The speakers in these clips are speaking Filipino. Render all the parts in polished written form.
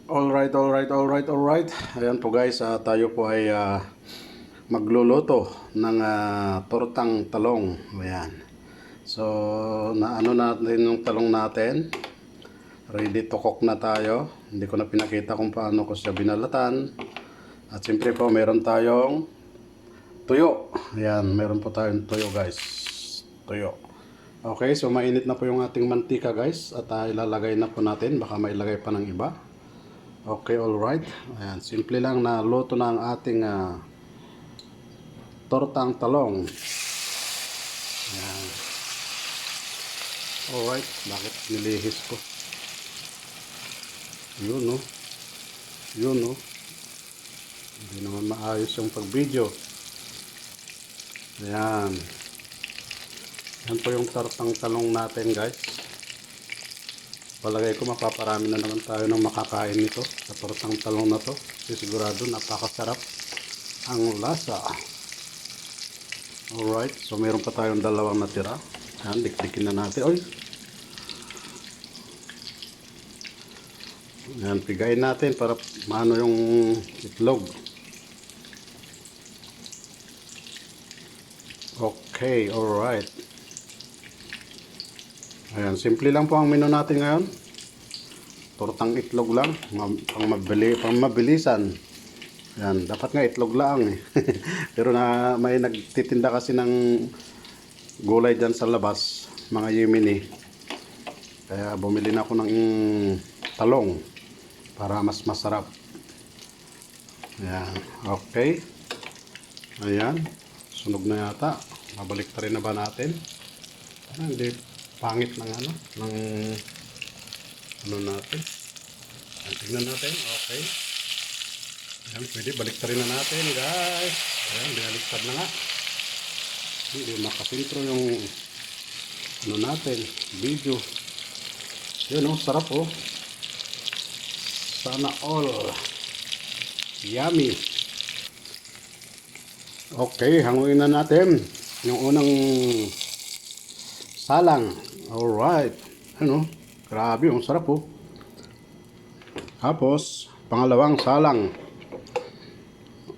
Alright. Ayan po guys, tayo po ay magluluto ng tortang talong. Ayan. So, naano natin yung talong natin. Ready to cook na tayo. Hindi ko na pinakita kung paano ko siya binalatan. At siyempre po, meron tayong tuyo. Ayan, meron po tayong tuyo guys. Tuyo. Okay, so mainit na po yung ating mantika guys. At ilalagay na po natin. Baka mailagay pa ng iba. Okay, alright. Ayan, simple lang na luto na ang ating tortang talong. Ayan. Alright, bakit nilihis ko? Yun, no? Yun, no? Hindi naman maayos yung pag-video. Ayan. Yan po yung tortang talong natin, guys. Palagay ko mapaparami na naman tayo ng makakain nito sa tortang talong na to. Kasi sigurado napakasarap ang lasa. Alright, so meron pa tayong dalawang natira. Yan, dikdikin na natin. Oy! Yan, pigayin natin para maano yung itlog. Okay, alright. Ayan, simple lang po ang menu natin ngayon. Tortang itlog lang, pang mabilisan. Ayan, dapat nga itlog lang eh. Pero may nagtitinda kasi ng gulay dyan sa labas, mga Yemeni. Kaya bumili na ako ng talong para mas masarap. Ayan, okay. Ayan, sunog na yata. Mabalik na rin na ba natin? Hindi pangit ng ano natin. Tingnan natin. Okay. Ayan, pwede baliktarin na natin, guys. Ayan, binaliktad na nga. Hindi makasintro yung ano natin, video. Yun, oh, sarap, oh. Sana all. Yummy. Okay, hanguin na natin yung unang salang. Alright. Ano? Grabe, ang sarap po. Tapos, pangalawang salang.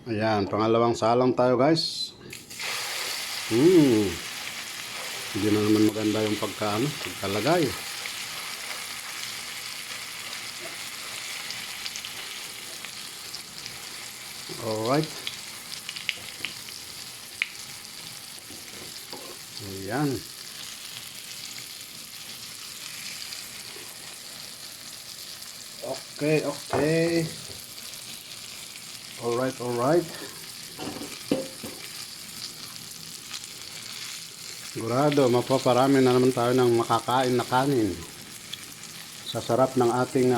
Ayan, pangalawang salang tayo guys. Hindi na naman maganda yung pagkalagay. Alright. Ayan. Okay. Alright. Sigurado, mapaparami na naman tayo ng makakain na kanin. Sa sarap ng ating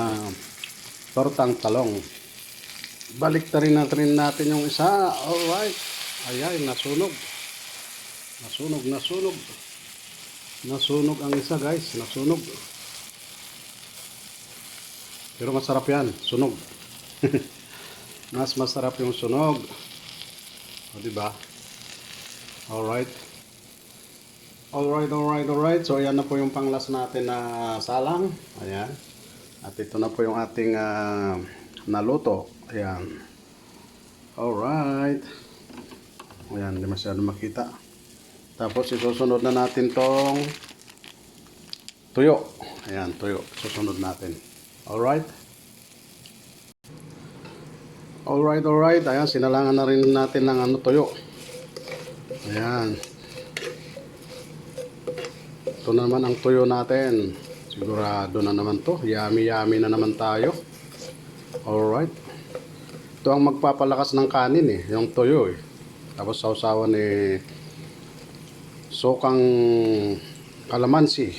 tortang talong. Baliktarin natin yung isa. Alright. Ayan, nasunog. Nasunog ang isa guys. Nasunog. Pero masarap yan, sunog. Mas masarap yung sunog. O, diba? Alright. So, ayan na po yung panglas natin na salang. Ayan. At ito na po yung ating naluto. Ayan. Alright. Ayan, hindi masyado makita. Tapos, isusunod na natin tong tuyo. Ayan, tuyo. Susunod natin. Alright. Ayan, sinalangan na rin natin ng tuyo. Ayan. Ito naman ang tuyo natin. Sigurado na naman to. Yummy na naman tayo. Alright. Ito ang magpapalakas ng kanin eh. Yung tuyo eh. Tapos sausawan eh. Sukang kalamansi.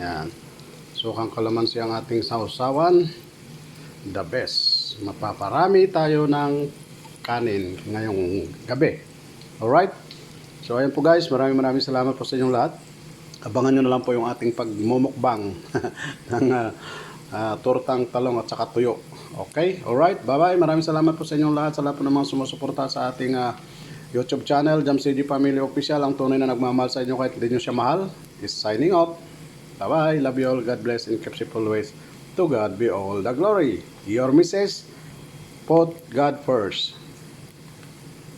Ayan. Sukang kalamansi ang ating sausawan. The best. Mapaparami tayo ng kanin ngayong gabi. Alright? So ayan po guys. Maraming salamat po sa inyong lahat. Abangan nyo na lang po yung ating pagmumukbang ng tortang talong at saka tuyo. Okay? Alright? Bye-bye. Maraming salamat po sa inyong lahat. Sa lahat po ng mga sumusuporta sa ating YouTube channel, Jam CG Family Official. Ang tunay na nagmamahal sa inyo kahit hindi nyo siya mahal is signing off. Bye-bye. Love you all. God bless and keep safe always. To God be all the glory. Your missus, put God first.